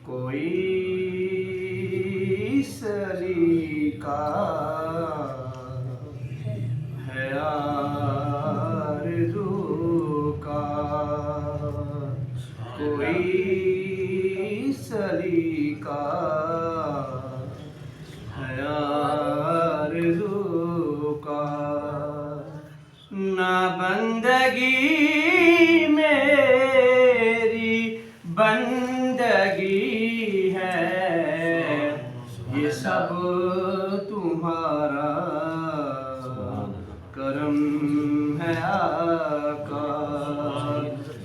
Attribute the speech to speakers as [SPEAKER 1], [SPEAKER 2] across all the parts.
[SPEAKER 1] کوئی سلیقہ ہے آرزو کا، کوئی سلیقہ ہے آرزو کا، نہ بندگی میری بندگی ہے، یہ سب تمہارا کرم ہے آقا،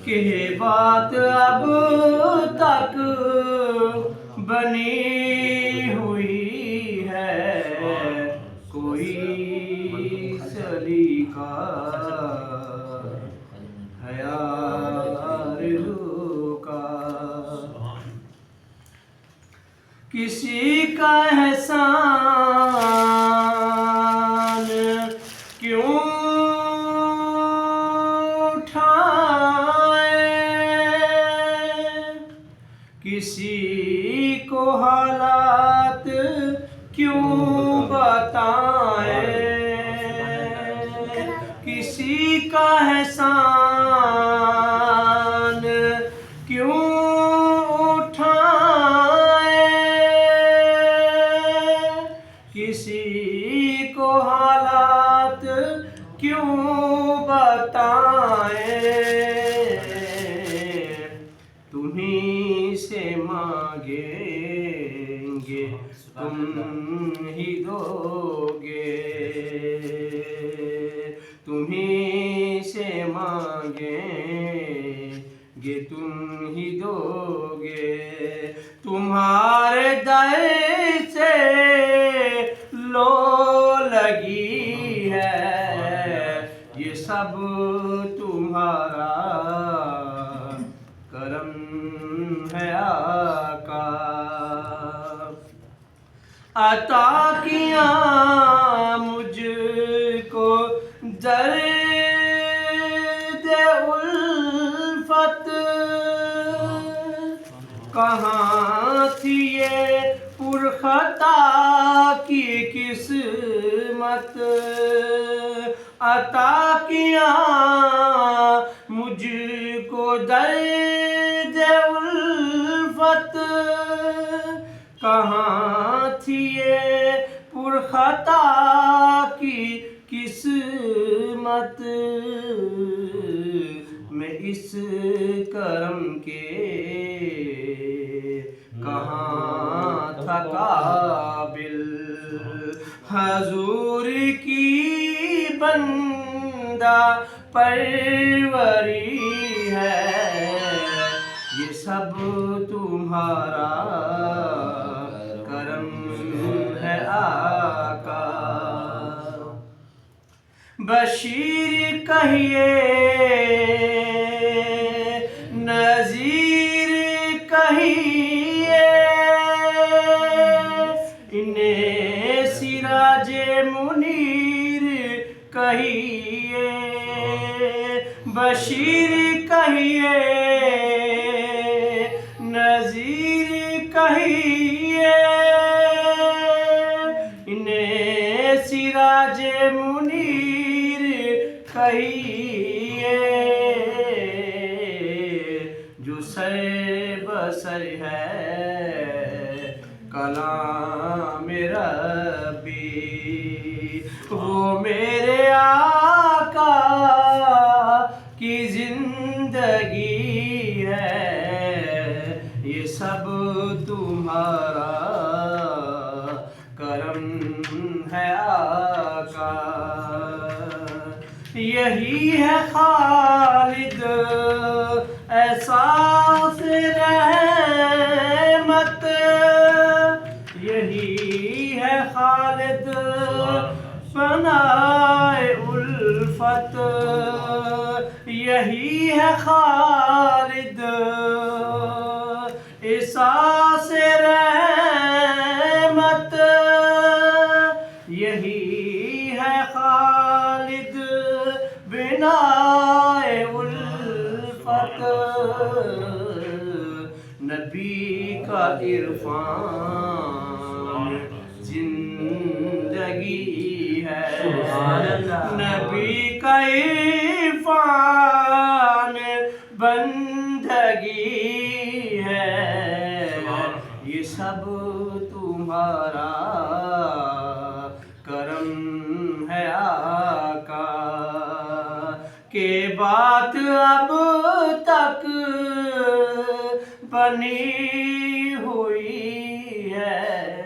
[SPEAKER 1] کہ بات اب تک بنی ہوئی ہے، کوئی سلیقہ ہے آرزو کا، کسی کا احسان کیوں اٹھائیں، کسی کو حالات کیوں بتائیں، کسی کا احسان کیوں اٹھائیں، کسی کو حالات کیوں بتائیں، تمہیں سے مانگیں گے تم ہی دو گے، تمہیں سے مانگیں گے تم ہی دو گے، تمہارے در سے لو لگی ہے، یہ سب تمہارا کرم ہے آقا، عطا کیا مجھ کو درد الفت، کہاں تھی یہ پرخطا کی قسمت، عطا کیا مجھ کو درد الفت، کہاں تھی یہ پرخطا کی قسمت، میں اس کرم کے کہاں تھا قابل، حضور کی بندہ پروری ہے، یہ سب تمہارا کرم ہے آقا، بشیر کہیے نذیر کہیے، انہیں سراج منیر کہیے، بشیر کہیے نذیر کہیے، انہیں سراج منیر کہیے، جو سر بسر ہے کلام ربی، وہ میرے آقا کی زندگی ہے، یہ سب تمہارا کرم ہے آقا، یہی ہے خالد احساس رحمت، یہی ہے خالد فنائے الفت، یہی ہے خالد احساس رحمت، یہی ہے خالد بنائے الفت، نبی کا عرفان زندگی ہے، نبی کا عرفان بندگی ہے، یہ سب تمہارا کرم ہے آقا، کہ بات اب تک بنی ہوئی ہے،